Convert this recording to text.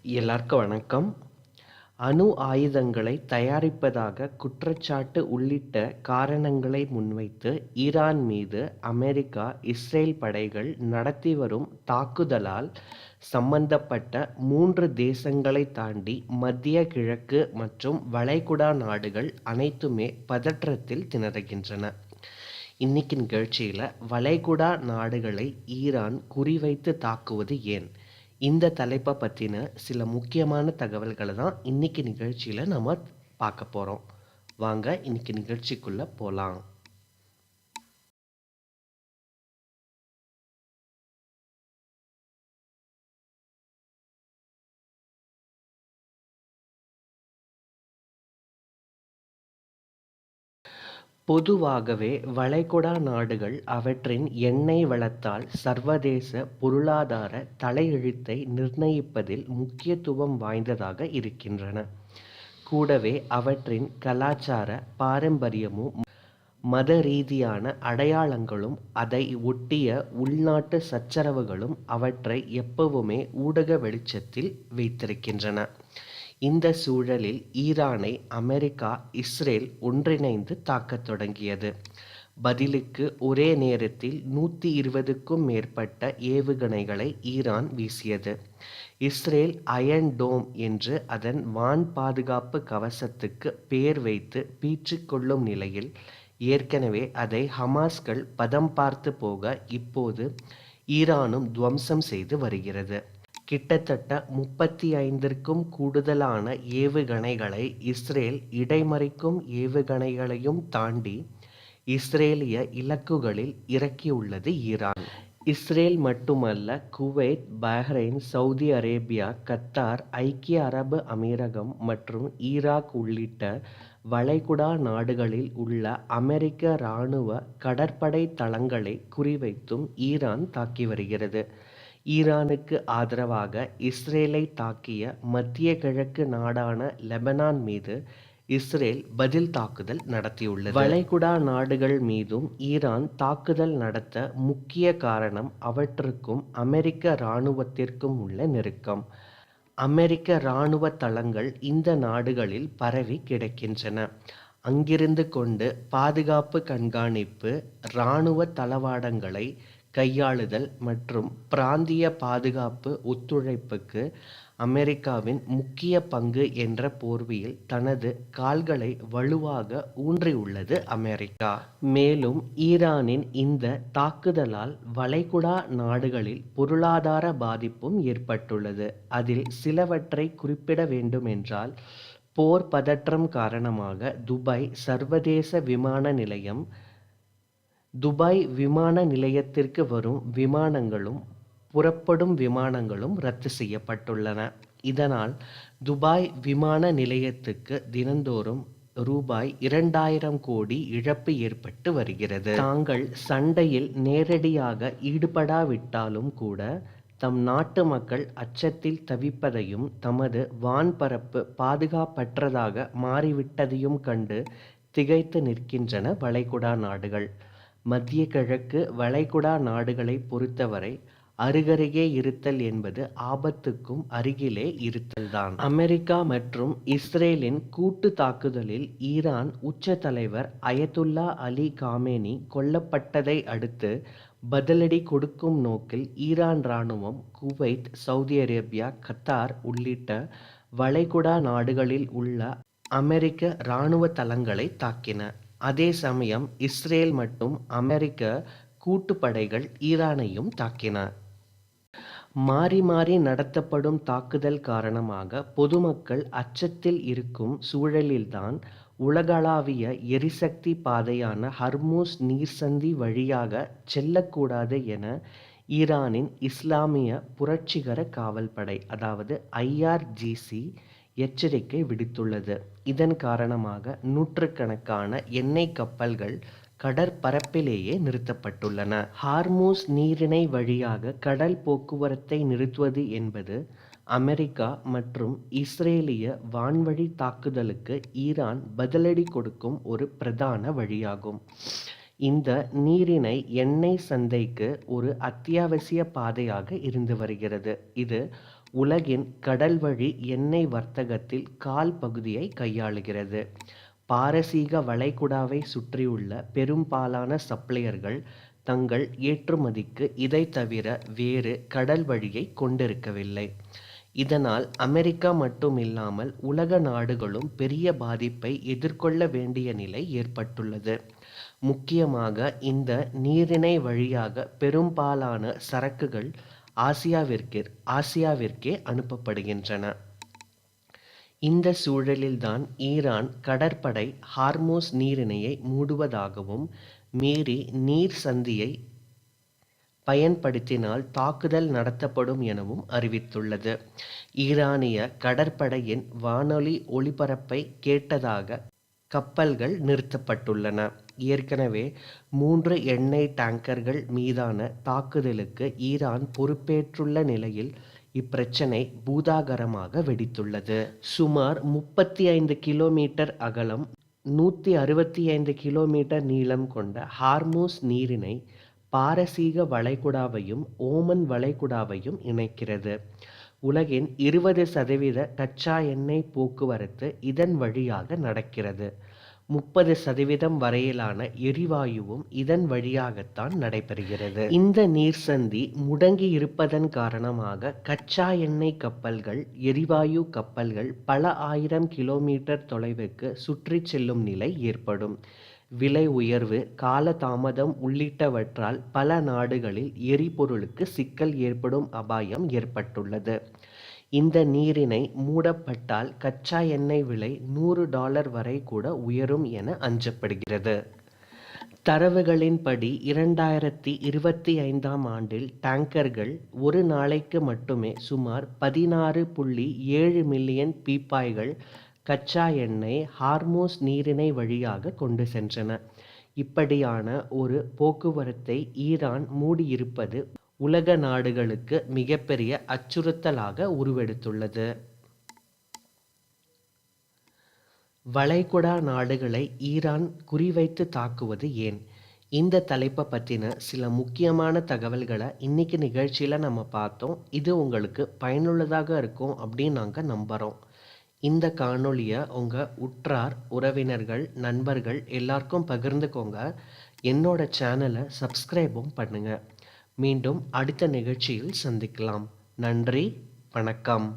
எல்லாருக்கும் வணக்கம். அணு ஆயுதங்களை தயாரிப்பதாக குற்றச்சாட்டு உள்ளிட்ட காரணங்களை முன்வைத்து ஈரான் மீது அமெரிக்கா, இஸ்ரேல் படைகள் நடத்தி வரும் தாக்குதலால் சம்பந்தப்பட்ட 3 தேசங்களை தாண்டி மத்திய கிழக்கு மற்றும் வளைகுடா நாடுகள் அனைத்துமே பதற்றத்தில் திணறுகின்றன. இன்னைக்கு நிகழ்ச்சியில் வளைகுடா நாடுகளை ஈரான் குறிவைத்து தாக்குவது ஏன், இந்த தலைப்பை பற்றின சில முக்கியமான தகவல்களை தான் இன்னைக்கு நிகழ்ச்சியில் நம்ம பார்க்க போகிறோம். வாங்க இன்னைக்கு நிகழ்ச்சிக்குள்ளே போகலாம். பொதுவாகவே வளைகுடா நாடுகள் அவற்றின் எண்ணெய் வளத்தால் சர்வதேச பொருளாதார தலையெழுத்தை நிர்ணயிப்பதில் முக்கியத்துவம் வாய்ந்ததாக இருக்கின்றன. கூடவே அவற்றின் கலாச்சார பாரம்பரியமும் மத ரீதியான அடையாளங்களும் அதை ஒட்டிய உள்நாட்டு சச்சரவுகளும் அவற்றை எப்பவுமே ஊடக வெளிச்சத்தில் வைத்திருக்கின்றன. இந்த சூழலில் ஈரானை அமெரிக்கா, இஸ்ரேல் ஒன்றிணைந்து தாக்கத் தொடங்கியது. பதிலுக்கு ஒரே நேரத்தில் 120க்கும் மேற்பட்ட ஏவுகணைகளை ஈரான் வீசியது. இஸ்ரேல் அயர்ன் டோம் என்று அதன் வான் பாதுகாப்பு கவசத்துக்கு பெயர் வைத்து பீற்றிக்கொள்ளும் நிலையில் ஏற்கனவே அதை ஹமாஸ்கள் பதம் பார்த்து போக இப்போது ஈரானும் துவம்சம் செய்து வருகிறது. கிட்டத்தட்ட 35க்கும் கூடுதலான ஏவுகணைகளை இஸ்ரேல் இடைமறிக்கும் ஏவுகணைகளையும் தாண்டி இஸ்ரேலிய இலக்குகளில் இறக்கியுள்ளது ஈரான். இஸ்ரேல் மட்டுமல்ல, Kuwait, Bahrain, Saudi Arabia, Qatar, ஐக்கிய அரபு அமீரகம் மற்றும் ஈராக் உள்ளிட்ட வளைகுடா நாடுகளில் உள்ள அமெரிக்க இராணுவ கடற்படை தளங்களை குறிவைத்தும் ஈரான் தாக்கி வருகிறது. ஈரானுக்கு ஆதரவாக இஸ்ரேலை தாக்கிய மத்திய கிழக்கு நாடான லெபனான் மீது இஸ்ரேல் பதில் தாக்குதல் நடத்தியுள்ளது. வளைகுடா நாடுகள் மீதும் ஈரான் தாக்குதல் நடத்த முக்கிய காரணம் அவற்றுக்கும் அமெரிக்க இராணுவத்திற்கும் உள்ள நெருக்கம். அமெரிக்க இராணுவ தளங்கள் இந்த நாடுகளில் பரவி கிடக்கின்றன. அங்கிருந்து கொண்டு பாதுகாப்பு கண்காணிப்பு, இராணுவ தளவாடங்களை கையாளுதல் மற்றும் பிராந்திய பாதுகாப்பு ஒத்துழைப்புக்கு அமெரிக்காவின் முக்கிய பங்கு என்ற போர்வையில் தனது கால்களை வலுவாக ஊன்றியுள்ளது அமெரிக்கா. மேலும் ஈரானின் இந்த தாக்குதலால் வளைகுடா நாடுகளில் பொருளாதார பாதிப்பும் ஏற்பட்டுள்ளது. அதில் சிலவற்றை குறிப்பிட வேண்டுமென்றால், போர் பதற்றம் காரணமாக துபாய் விமான நிலையத்திற்கு வரும் விமானங்களும் புறப்படும் விமானங்களும் ரத்து செய்யப்பட்டுள்ளன. இதனால் துபாய் விமான நிலையத்துக்கு தினந்தோறும் ரூபாய் 2000 கோடி இழப்பு ஏற்பட்டு வருகிறது. தாங்கள் சண்டையில் நேரடியாக ஈடுபடாவிட்டாலும் கூட தம் நாட்டு மக்கள் அச்சத்தில் தவிப்பதையும் தமது வான்பரப்பு பாதுகாப்பற்றதாக மாறிவிட்டதையும் கண்டு திகைத்து நிற்கின்றன வளைகுடா நாடுகள். மத்திய கிழக்கு வளைகுடா நாடுகளை பொறுத்தவரை அருகருகே இருத்தல் என்பது ஆபத்துக்கும் அருகிலே இருத்தல்தான். அமெரிக்கா மற்றும் இஸ்ரேலின் கூட்டு தாக்குதலில் ஈரான் உச்ச தலைவர் அயதுல்லா அலி காமேனி கொல்லப்பட்டதை அடுத்து பதிலடி கொடுக்கும் நோக்கில் ஈரான் இராணுவம் குவைத், சவுதி அரேபியா, கத்தார் உள்ளிட்ட வளைகுடா நாடுகளில் உள்ள அமெரிக்க இராணுவ தளங்களை தாக்கின. அதே சமயம் இஸ்ரேல் மற்றும் அமெரிக்க கூட்டுப்படைகள் ஈரானையும் தாக்கின. மாறி மாறி நடத்தப்படும் தாக்குதல் காரணமாக பொதுமக்கள் அச்சத்தில் இருக்கும் சூழலில்தான் உலகளாவிய எரிசக்தி பாதையான ஹர்மூஸ் நீர்சந்தி வழியாக செல்லக்கூடாது என ஈரானின் இஸ்லாமிய புரட்சிகர காவல்படை அதாவது IRGC எச்சரிக்கை விடுத்துள்ளது. இதன் காரணமாக நூற்றுக்கணக்கான எண்ணெய் கப்பல்கள் கடற்பரப்பிலேயே நிறுத்தப்பட்டுள்ளன. ஹார்மூஸ் நீரிணை வழியாக கடல் போக்குவரத்தை நிறுத்துவது என்பது அமெரிக்கா மற்றும் இஸ்ரேலிய வான்வழி தாக்குதலுக்கு ஈரான் பதிலடி கொடுக்கும் ஒரு பிரதான வழியாகும். இந்த நீரிணை எண்ணெய் சந்தைக்கு ஒரு அத்தியாவசிய பாதையாக இருந்து வருகிறது. இது உலகின் கடல்வழி எண்ணெய் வர்த்தகத்தில் கால் பகுதியை கையாளுகிறது. பாரசீக வளைகுடாவை சுற்றியுள்ள பெரும்பாலான சப்ளையர்கள் தங்கள் ஏற்றுமதிக்கு இதை தவிர வேறு கடல் வழியை கொண்டிருக்கவில்லை. இதனால் அமெரிக்கா மட்டுமில்லாமல் உலக நாடுகளும் பெரிய பாதிப்பை எதிர்கொள்ள வேண்டிய நிலை ஏற்பட்டுள்ளது. முக்கியமாக இந்த நீரிணை வழியாக பெரும்பாலான சரக்குகள் ஆசியாவிற்கே அனுப்பப்படுகின்றன. இந்த சூழலில்தான் ஈரான் கடற்படை ஹார்மோஸ் நீரிணையை மூடுவதாகவும் மீறி நீர் சந்தியை பயன்படுத்தினால் தாக்குதல் நடத்தப்படும் எனவும் அறிவித்துள்ளது. ஈரானிய கடற்படையின் வானொலி ஒலிபரப்பை கேட்டதாக கப்பல்கள் நிறுத்தப்பட்டுள்ளன. ஏற்கனவே 3 எண்ணெய் டேங்கர்கள் மீதான தாக்குதலுக்கு ஈரான் பொறுப்பேற்றுள்ள நிலையில் இப்பிரச்சினை பூதாகரமாக வெடித்துள்ளது. சுமார் 35 கிலோமீட்டர் அகலம், 165 கிலோமீட்டர் நீளம் கொண்ட ஹார்மூஸ் நீரிணை பாரசீக வளைகுடாவையும் ஓமன் வளைகுடாவையும் இணைக்கிறது. உலகின் 20% கச்சா எண்ணெய் போக்குவரத்து இதன் வழியாக நடக்கிறது. 30% வரையிலான எரிவாயுவும் இதன் வழியாகத்தான் நடைபெறுகிறது. இந்த நீர்சந்தி முடங்கி இருப்பதன் காரணமாக கச்சா எண்ணெய் கப்பல்கள், எரிவாயு கப்பல்கள் பல ஆயிரம் கிலோமீட்டர் தொலைவுக்கு சுற்றி செல்லும் நிலை ஏற்படும். விலை உயர்வு, காலதாமதம் உள்ளிட்டவற்றால் பல நாடுகளில் எரிபொருளுக்கு சிக்கல் ஏற்படும் அபாயம் ஏற்பட்டுள்ளது. இந்த நீரிணை மூடப்பட்டால் கச்சா எண்ணெய் விலை $100 வரை கூட உயரும் என அஞ்சப்படுகிறது. தரவுகளின்படி 2025ஆம் ஆண்டில் டேங்கர்கள் ஒரு நாளைக்கு மட்டுமே சுமார் 16.7 மில்லியன் பீப்பாய்கள் கச்சா எண்ணெய் ஹார்மோஸ் நீரிணை வழியாக கொண்டு சென்றன. இப்படியான ஒரு போக்குவரத்தை ஈரான் மூடியிருப்பது உலக நாடுகளுக்கு மிகப்பெரிய அச்சுறுத்தலாக உருவெடுத்துள்ளது. வளைகுடா நாடுகளை ஈரான் குறிவைத்து தாக்குவது ஏன்? இந்த தலைப்பை பற்றின சில முக்கியமான தகவல்களை இன்னைக்கு நிகழ்ச்சியில் நம்ம பார்த்தோம். இது உங்களுக்கு பயனுள்ளதாக இருக்கும் அப்படின்னு நாங்கள் நம்புகிறோம். இந்த காணொளியை உங்கள் உற்றார், உறவினர்கள், நண்பர்கள் எல்லாருக்கும் பகிர்ந்துக்கோங்க. என்னோட சேனலை சப்ஸ்கிரைபும் பண்ணுங்கள். மீண்டும் அடுத்த நிகழ்ச்சியில் சந்திக்கலாம். நன்றி, வணக்கம்.